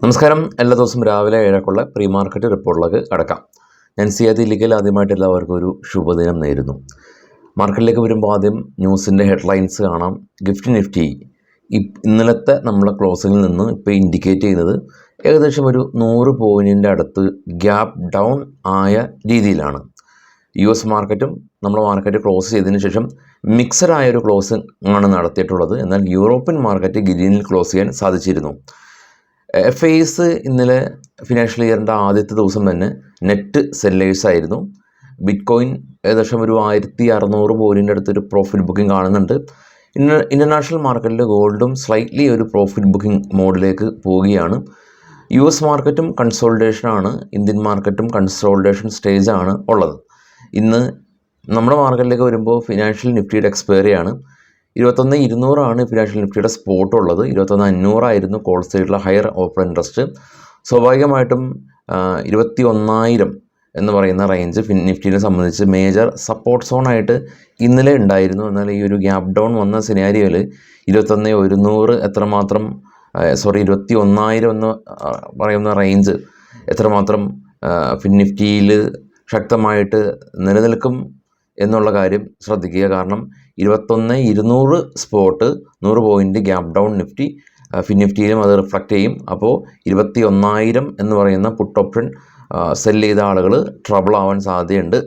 നമസ്കാരം. എല്ലാ ദിവസവും രാവിലെ 7:00 പ്രീ മാർക്കറ്റ് റിപ്പോർട്ടിലേക്ക് കടക്കാം. ഞാൻ സിയാദ് ഇല്ലിക്കൽ. ആദ്യമായിട്ട് എല്ലാവർക്കും ഒരു ശുഭദിനം നേരുന്നു. മാർക്കറ്റിലേക്ക് വരുമ്പോൾ ആദ്യം ന്യൂസിൻ്റെ ഹെഡ്ലൈൻസ് കാണാം. ഗിഫ്റ്റ് നിഫ്റ്റി ഇന്നലത്തെ നമ്മളെ ക്ലോസിങ്ങിൽ നിന്ന് ഇപ്പോൾ ഇൻഡിക്കേറ്റ് ചെയ്യുന്നത് ഏകദേശം ഒരു 100 പോയിൻറ്റിൻ്റെ അടുത്ത് ഗ്യാപ്പ് ഡൗൺ ആയ രീതിയിലാണ്. US മാർക്കറ്റും നമ്മളെ മാർക്കറ്റ് ക്ലോസ് ചെയ്തതിന് ശേഷം മിക്സഡ് ആയൊരു ക്ലോസിംഗ് ആണ് നടത്തിയിട്ടുള്ളത്. എന്നാൽ യൂറോപ്യൻ മാർക്കറ്റ് ഗ്രീനിൽ ക്ലോസ് ചെയ്യാൻ സാധിച്ചിരുന്നു. FIs ഇന്നലെ ഫിനാൻഷ്യൽ ഇയറിൻ്റെ ആദ്യത്തെ ദിവസം തന്നെ നെറ്റ് സെല്ലേഴ്സ് ആയിരുന്നു. ബിറ്റ് കോയിൻ ഏകദേശം ഒരു 1600 പോയിൻറ്റിൻ്റെ അടുത്തൊരു പ്രോഫിറ്റ് ബുക്കിംഗ് കാണുന്നുണ്ട്. ഇൻ്റർനാഷണൽ മാർക്കറ്റിൽ ഗോൾഡും സ്ലൈറ്റ്ലി ഒരു പ്രോഫിറ്റ് ബുക്കിംഗ് മോഡിലേക്ക് പോവുകയാണ്. US മാർക്കറ്റും കൺസോൾട്ടേഷനാണ്, ഇന്ത്യൻ മാർക്കറ്റും കൺസോൾട്ടേഷൻ സ്റ്റേജാണ് ഉള്ളത്. ഇന്ന് നമ്മുടെ മാർക്കറ്റിലേക്ക് വരുമ്പോൾ ഫിനാൻഷ്യൽ നിഫ്റ്റിയുടെ എക്സ്പയറിയാണ്. 21,200 ഫിനാൻഷ്യൽ നിഫ്റ്റിയുടെ സ്പോട്ട് ഉള്ളത്. 21,500 കോൾ സൈഡിലെ ഹയർ ഓപ്പൺ ഇൻട്രസ്റ്റ്. സ്വാഭാവികമായിട്ടും 21,000 എന്ന് പറയുന്ന റേഞ്ച് നിഫ്റ്റിനെ സംബന്ധിച്ച് മേജർ സപ്പോർട്ട് സോണായിട്ട് ഇന്നലെ ഉണ്ടായിരുന്നു. എന്നാൽ ഈ ഒരു ഗ്യാപ്പ് ഡൗൺ വന്ന സിനാരിയോയിൽ 21,100 എത്രമാത്രം 21,000 എന്ന് പറയുന്ന റേഞ്ച് എത്രമാത്രം നിഫ്റ്റിയിൽ ശക്തമായിട്ട് നിലനിൽക്കും എന്നുള്ള കാര്യം ശ്രദ്ധിക്കുക. കാരണം 21,200 സ്പോട്ട് 100 പോയിൻറ്റ് ഗ്യാപ്പ് ഡൗൺ നിഫ്റ്റിയിലും അത് റിഫ്ലക്റ്റ് ചെയ്യും. അപ്പോൾ 21,000 എന്ന് പറയുന്ന പുട്ട് ഓപ്ഷൻ സെല് ചെയ്ത ആളുകൾ ട്രബിൾ ആവാൻ സാധ്യതയുണ്ട്.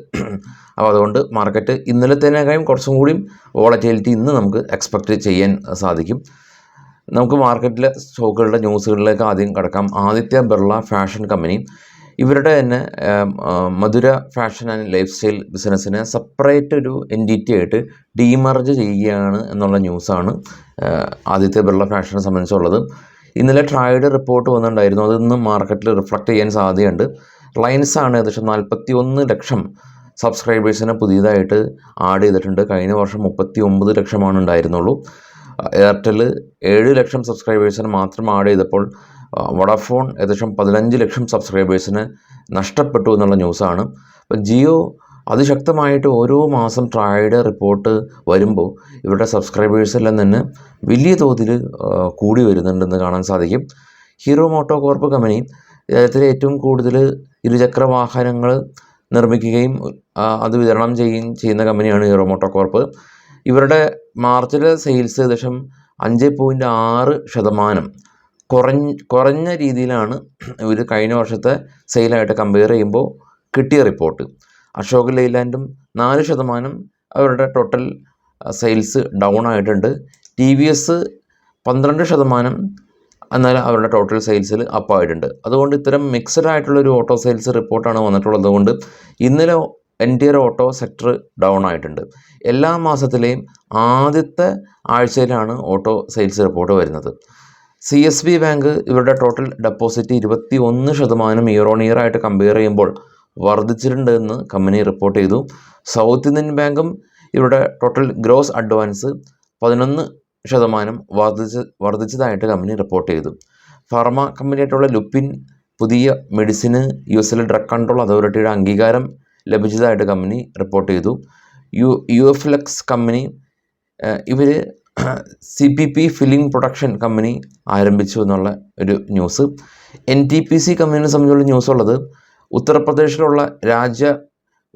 അപ്പോൾ അതുകൊണ്ട് മാർക്കറ്റ് ഇന്നലത്തേനേക്കാളും കുറച്ചും കൂടി വോളറ്റിലിറ്റി ഇന്ന് നമുക്ക് എക്സ്പെക്റ്റ് ചെയ്യാൻ സാധിക്കും. നമുക്ക് മാർക്കറ്റിലെ സ്റ്റോക്കുകളുടെ ന്യൂസുകളിലേക്ക് ആദ്യം കടക്കാം. ആദിത്യ ബിർള ഫാഷൻ കമ്പനി ഇവരുടെ തന്നെ മധുര ഫാഷൻ ആൻഡ് ലൈഫ് സ്റ്റൈൽ ബിസിനസ്സിനെ സെപ്പറേറ്റ് ഒരു എൻറ്റിറ്റി ആയിട്ട് ഡീമർജ് ചെയ്യുകയാണ് എന്നുള്ള ന്യൂസാണ് ആദിത്യ ബിർള ഫാഷനെ സംബന്ധിച്ചുള്ളത്. ഇന്നലെ ട്രൈഡ് റിപ്പോർട്ട് വന്നിട്ടുണ്ടായിരുന്നു. അതൊന്നും മാർക്കറ്റിൽ റിഫ്ലക്റ്റ് ചെയ്യാൻ സാധ്യതയുണ്ട്. റിലയൻസാണ് ഏകദേശം 41 ലക്ഷം സബ്സ്ക്രൈബേഴ്സിനെ പുതിയതായിട്ട് ആഡ് ചെയ്തിട്ടുണ്ട്. കഴിഞ്ഞ വർഷം 39 ലക്ഷമാണ് ഉണ്ടായിരുന്നുള്ളൂ. എയർടെൽ 7 ലക്ഷം സബ്സ്ക്രൈബേഴ്സിന് മാത്രം ആഡ് ചെയ്തപ്പോൾ വോഡാഫോൺ ഏകദേശം 15 ലക്ഷം സബ്സ്ക്രൈബേഴ്സിന് നഷ്ടപ്പെട്ടു എന്നുള്ള ന്യൂസാണ്. അപ്പോൾ ജിയോ അതിശക്തമായിട്ട് ഓരോ മാസം ട്രൈഡ് റിപ്പോർട്ട് വരുമ്പോൾ ഇവരുടെ സബ്സ്ക്രൈബേഴ്സെല്ലാം തന്നെ വലിയ തോതിൽ കൂടി വരുന്നുണ്ടെന്ന് കാണാൻ സാധിക്കും. ഹീറോ മോട്ടോ കോർപ്പ് കമ്പനി രാജ്യത്തിലെ ഏറ്റവും കൂടുതൽ ഇരുചക്ര വാഹനങ്ങൾ നിർമ്മിക്കുകയും അത് വിതരണം ചെയ്യുന്ന കമ്പനിയാണ് ഹീറോ മോട്ടോ കോർപ്പ്. ഇവരുടെ മാർച്ചിലെ സെയിൽസ് ഏകദേശം 5.6% കുറഞ്ഞ രീതിയിലാണ് ഇവർ കഴിഞ്ഞ വർഷത്തെ സെയിലായിട്ട് കമ്പയർ ചെയ്യുമ്പോൾ കിട്ടിയ റിപ്പോർട്ട്. അശോക് ലൈലാൻഡും 4% അവരുടെ ടോട്ടൽ സെയിൽസ് ഡൗൺ ആയിട്ടുണ്ട്. TVS 12% എന്നാൽ അവരുടെ ടോട്ടൽ സെയിൽസിൽ അപ്പായിട്ടുണ്ട്. അതുകൊണ്ട് ഇത്തരം മിക്സഡ് ആയിട്ടുള്ളൊരു ഓട്ടോ സെയിൽസ് റിപ്പോർട്ടാണ് വന്നിട്ടുള്ളത്. കൊണ്ട് ഇന്നലെ എൻറ്റിയർ ഓട്ടോ സെക്ടർ ഡൗൺ ആയിട്ടുണ്ട്. എല്ലാ മാസത്തിലെയും ആദ്യത്തെ ആഴ്ചയിലാണ് ഓട്ടോ സെയിൽസ് റിപ്പോർട്ട് വരുന്നത്. CSB ബാങ്ക് ഇവരുടെ total deposit 21% year on year ആയിട്ട് കമ്പയർ ചെയ്യുമ്പോൾ വർദ്ധിച്ചിട്ടുണ്ട് എന്ന് കമ്പനി റിപ്പോർട്ട് ചെയ്തു. സൗത്ത് ഇന്ത്യൻ ബാങ്കും ഇവരുടെ ടോട്ടൽ ഗ്രോസ് അഡ്വാൻസ് 11% വർദ്ധിച്ചതായിട്ട് കമ്പനി റിപ്പോർട്ട് ചെയ്തു. ഫാർമ കമ്പനിയായിട്ടുള്ള ലുപ്പിൻ പുതിയ മെഡിസിന് US ഡ്രഗ് കൺട്രോൾ അതോറിറ്റിയുടെ അംഗീകാരം ലഭിച്ചതായിട്ട് കമ്പനി റിപ്പോർട്ട് ചെയ്തു. UFLX കമ്പനി ഇവർ CPP ഫില്ലിംഗ് പ്രൊഡക്ഷൻ കമ്പനി ആരംഭിച്ചു എന്നുള്ള ഒരു ന്യൂസ്. NTPC കമ്പനിയെ സംബന്ധിച്ചുള്ള ന്യൂസ് ഉള്ളത് ഉത്തർപ്രദേശിലുള്ള രാജ്യ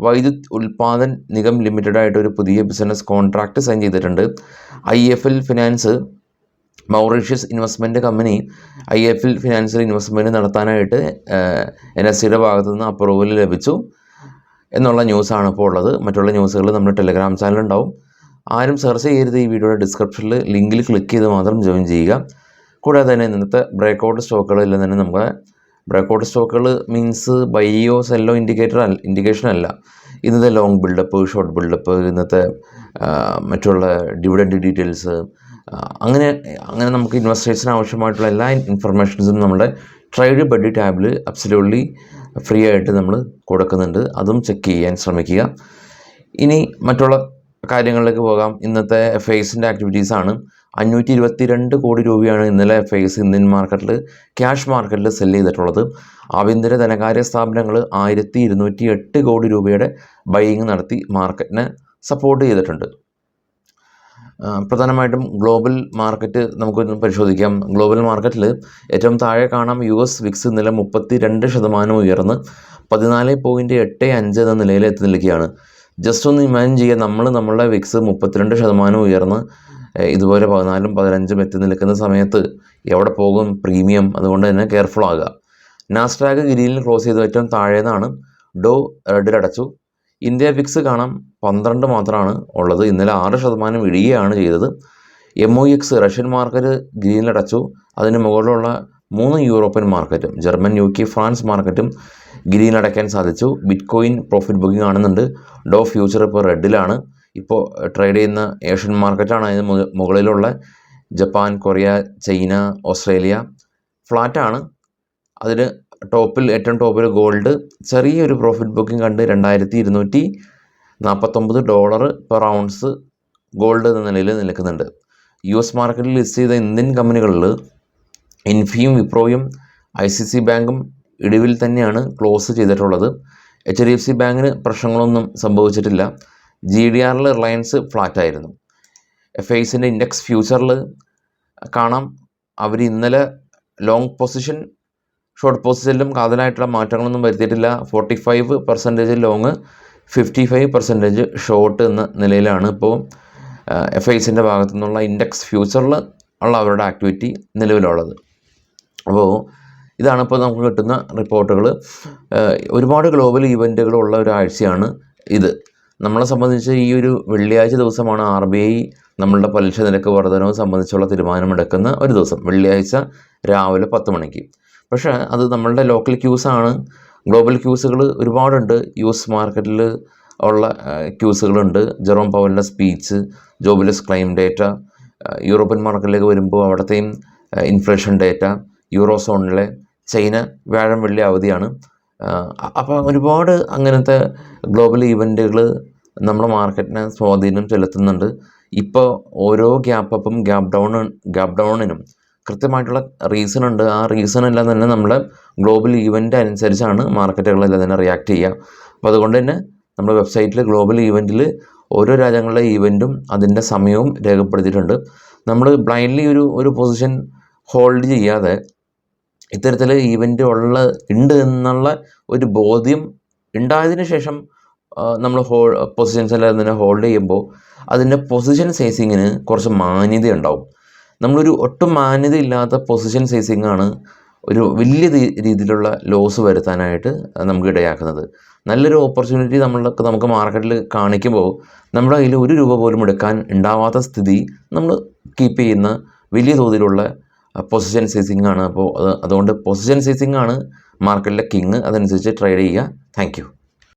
വൈദ്യുത് ഉൽപാദൻ നിഗം ലിമിറ്റഡായിട്ട് ഒരു പുതിയ ബിസിനസ് കോൺട്രാക്റ്റ് സൈൻ ചെയ്തിട്ടുണ്ട്. IFL finance Mauritius investment company IFL ഫിനാൻസിൽ ഇൻവെസ്റ്റ്മെൻറ്റ് നടത്താനായിട്ട് NSEയുടെ ഭാഗത്തു നിന്ന് അപ്രൂവൽ ലഭിച്ചു എന്നുള്ള ന്യൂസാണ് ഇപ്പോൾ ഉള്ളത്. മറ്റുള്ള ന്യൂസുകൾ നമ്മുടെ ടെലഗ്രാം ചാനലുണ്ടാവും. ആരും സെർച്ച് ചെയ്യരുത്. ഈ വീഡിയോയുടെ ഡിസ്ക്രിപ്ഷനിൽ ലിങ്കിൽ ക്ലിക്ക് ചെയ്ത് മാത്രം ജോയിൻ ചെയ്യുക. കൂടാതെ തന്നെ ഇന്നത്തെ ബ്രേക്കൗട്ട് സ്റ്റോക്കുകളെല്ലാം തന്നെ നമ്മുടെ ബ്രേക്കൗട്ട് സ്റ്റോക്കുകൾ മീൻസ് ബൈയോ സെല്ലോ ഇൻഡിക്കേഷൻ അല്ല. ഇന്നത്തെ ലോങ് ബിൽഡപ്പ്, ഷോർട്ട് ബിൽഡപ്പ്, ഇന്നത്തെ മറ്റുള്ള ഡിവിഡൻഡ് ഡീറ്റെയിൽസ്, അങ്ങനെ നമുക്ക് ഇൻവെസ്റ്റേഴ്സിന് ആവശ്യമായിട്ടുള്ള എല്ലാ ഇൻഫർമേഷൻസും നമ്മുടെ ട്രേഡ് ബഡ്ഡി ടാബിൽ അബ്സല്യൂട്ട്ലി ഫ്രീ ആയിട്ട് നമ്മൾ കൊടുക്കുന്നുണ്ട്. അതും ചെക്ക് ചെയ്യാൻ ശ്രമിക്കുക. ഇനി മറ്റുള്ള കാര്യങ്ങളിലേക്ക് പോകാം. ഇന്നത്തെ FIസിൻ്റെ ആക്ടിവിറ്റീസാണ്. 522 കോടി രൂപയാണ് ഇന്നലെ FIs ഇന്ത്യൻ മാർക്കറ്റിൽ ക്യാഷ് മാർക്കറ്റിൽ സെല്ല് ചെയ്തിട്ടുള്ളത്. ആഭ്യന്തര ധനകാര്യ സ്ഥാപനങ്ങൾ 1,208 കോടി രൂപയുടെ ബൈയിങ് നടത്തി മാർക്കറ്റിനെ സപ്പോർട്ട് ചെയ്തിട്ടുണ്ട്. പ്രധാനമായിട്ടും ഗ്ലോബൽ മാർക്കറ്റ് നമുക്കൊന്ന് പരിശോധിക്കാം. ഗ്ലോബൽ മാർക്കറ്റിൽ ഏറ്റവും താഴെ കാണാം US വിക്സ് ഇന്നലെ 32% ഉയർന്ന് 14.85 എന്ന നിലയിൽ എത്തി നിൽക്കുകയാണ്. ജസ്റ്റ് ഒന്ന് ഇമാജിൻ ചെയ്യുക, നമ്മളുടെ വിക്സ് 32% ഉയർന്ന് ഇതുപോലെ 14ഉം 15ഉം എത്തി നിൽക്കുന്ന സമയത്ത് എവിടെ പോകും പ്രീമിയം? അതുകൊണ്ട് തന്നെ കെയർഫുൾ ആകുക. നാസ്ഡാക്ക് ഗ്രീനിൽ ക്ലോസ് ചെയ്തു, ഏറ്റവും താഴേന്നാണ്. ഡോ റെഡിൽ അടച്ചു. ഇന്ത്യ വിക്സ് കാണാം 12 മാത്രമാണ് ഉള്ളത്, ഇന്നലെ 6% ഇടിയുകയാണ് ചെയ്തത്. MOX റഷ്യൻ മാർക്കറ്റ് ഗ്രീനിലടച്ചു. അതിന് മുകളിലുള്ള 3 യൂറോപ്യൻ മാർക്കറ്റും ജർമ്മൻ, UK, ഫ്രാൻസ് മാർക്കറ്റും ഗ്രീനിലടയ്ക്കാൻ സാധിച്ചു. ബിറ്റ്കോയിൻ പ്രോഫിറ്റ് ബുക്കിംഗ് കാണുന്നുണ്ട്. ഡോ ഫ്യൂച്ചർ ഇപ്പോൾ റെഡിലാണ്. ഇപ്പോൾ ട്രേഡ് ചെയ്യുന്ന ഏഷ്യൻ മാർക്കറ്റാണ്. അതിന് മുകളിലുള്ള ജപ്പാൻ, കൊറിയ, ചൈന, ഓസ്ട്രേലിയ ഫ്ലാറ്റാണ്. അതിന് ഏറ്റവും ടോപ്പിൽ ഗോൾഡ് ചെറിയൊരു പ്രോഫിറ്റ് ബുക്കിംഗ് കണ്ട് $2249 പെർ ഔൺസ് ഗോൾഡ് എന്ന നിലയിൽ നിൽക്കുന്നുണ്ട്. US മാർക്കറ്റിൽ ലിസ്റ്റ് ചെയ്ത ഇന്ത്യൻ കമ്പനികളിൽ ഇൻഫിയും, വിപ്രോയും, ICICI ബാങ്കും ഇടിവിൽ തന്നെയാണ് ക്ലോസ് ചെയ്തിട്ടുള്ളത്. HDFC ബാങ്കിന് പ്രശ്നങ്ങളൊന്നും സംഭവിച്ചിട്ടില്ല. GDRൽ റിലയൻസ് ഫ്ലാറ്റായിരുന്നു. FISൻ്റെ ഇൻഡെക്സ് ഫ്യൂച്ചറിൽ കാണാം, അവർ ഇന്നലെ ലോങ് പൊസിഷൻ ഷോർട്ട് പൊസിഷനിലും കാതലായിട്ടുള്ള മാറ്റങ്ങളൊന്നും വരുത്തിയിട്ടില്ല. 45% ലോങ്, 55% ഷോർട്ട് എന്ന നിലയിലാണ് ഇപ്പോൾ FISൻ്റെ ഭാഗത്തു നിന്നുള്ള ഇൻഡെക്സ് ഫ്യൂച്ചറിൽ ഉള്ള അവരുടെ ആക്ടിവിറ്റി നിലവിലുള്ളത്. അപ്പോൾ ഇതാണ് ഇപ്പോൾ നമുക്ക് കിട്ടുന്ന റിപ്പോർട്ടുകൾ. ഒരുപാട് ഗ്ലോബൽ ഇവൻറ്റുകളുള്ള ഒരാഴ്ചയാണ് ഇത്. നമ്മളെ സംബന്ധിച്ച് ഈ ഒരു വെള്ളിയാഴ്ച ദിവസമാണ് RBI നമ്മളുടെ പലിശ നിരക്ക് വർധനവ് സംബന്ധിച്ചുള്ള തീരുമാനമെടുക്കുന്ന ഒരു ദിവസം, വെള്ളിയാഴ്ച രാവിലെ 10 മണിക്ക്. പക്ഷേ അത് നമ്മളുടെ ലോക്കൽ ക്യൂസാണ്. ഗ്ലോബൽ ക്യൂസുകൾ ഒരുപാടുണ്ട്. US മാർക്കറ്റിൽ ഉള്ള ക്യൂസുകളുണ്ട്. ജെറോം പവലിൻ്റെ speech, jobless claim data. European മാർക്കറ്റിലേക്ക് വരുമ്പോൾ അവിടത്തെയും ഇൻഫ്ലേഷൻ ഡേറ്റ. യൂറോസോണിലെ ചൈന വ്യാഴം വെള്ളി അവധിയാണ്. അപ്പോൾ ഒരുപാട് അങ്ങനത്തെ ഗ്ലോബൽ ഇവൻറ്റുകൾ നമ്മുടെ മാർക്കറ്റിനെ സ്വാധീനം ചെലുത്തുന്നുണ്ട്. ഇപ്പോൾ ഓരോ ഗ്യാപ്പ് അപ്പും ഗ്യാപ്പ് ഡൗണിനും കൃത്യമായിട്ടുള്ള റീസൺ ഉണ്ട്. ആ റീസൺ എല്ലാം തന്നെ നമ്മുടെ ഗ്ലോബൽ ഈവൻ്റ് അനുസരിച്ചാണ് മാർക്കറ്റുകളെല്ലാം തന്നെ റിയാക്ട് ചെയ്യുക. അപ്പോൾ അതുകൊണ്ട് തന്നെ നമ്മുടെ വെബ്സൈറ്റിൽ ഗ്ലോബൽ ഈവൻറ്റിൽ ഓരോ രാജ്യങ്ങളുടെ ഈവൻറ്റും അതിൻ്റെ സമയവും രേഖപ്പെടുത്തിയിട്ടുണ്ട്. നമ്മൾ ബ്ലൈൻഡ്ലി ഒരു പൊസിഷൻ ഹോൾഡ് ചെയ്യാതെ ഇത്തരത്തിൽ ഈവൻ്റ് ഉണ്ട് എന്നുള്ള ഒരു ബോധ്യം ഉണ്ടായതിനു ശേഷം നമ്മൾ പൊസിഷൻസ് എല്ലാം തന്നെ ഹോൾഡ് ചെയ്യുമ്പോൾ അതിൻ്റെ പൊസിഷൻ സൈസിങ്ങിന് കുറച്ച് മാന്യത ഉണ്ടാവും. നമ്മളൊരു ഒട്ടും മാന്യതയില്ലാത്ത പൊസിഷൻ സൈസിങ്ങാണ് ഒരു വലിയ രീതിയിലുള്ള ലോസ് വരുത്താനായിട്ട് നമുക്ക് ഇടയാക്കുന്നത്. നല്ലൊരു ഓപ്പർച്യൂണിറ്റി നമുക്ക് മാർക്കറ്റിൽ കാണിക്കുമ്പോൾ നമ്മുടെ കയ്യിൽ $1 പോലും എടുക്കാൻ ഉണ്ടാവാത്ത സ്ഥിതി നമ്മൾ കീപ്പ് ചെയ്യുന്ന വലിയ തോതിലുള്ള പൊസിഷൻ സൈസിങ്ങാണ്. അപ്പോൾ അതുകൊണ്ട് പൊസിഷൻ സൈസിങ്ങാണ് മാർക്കറ്റിലെ കിങ്. അതനുസരിച്ച് ട്രേഡ് ചെയ്യുക. Thank you.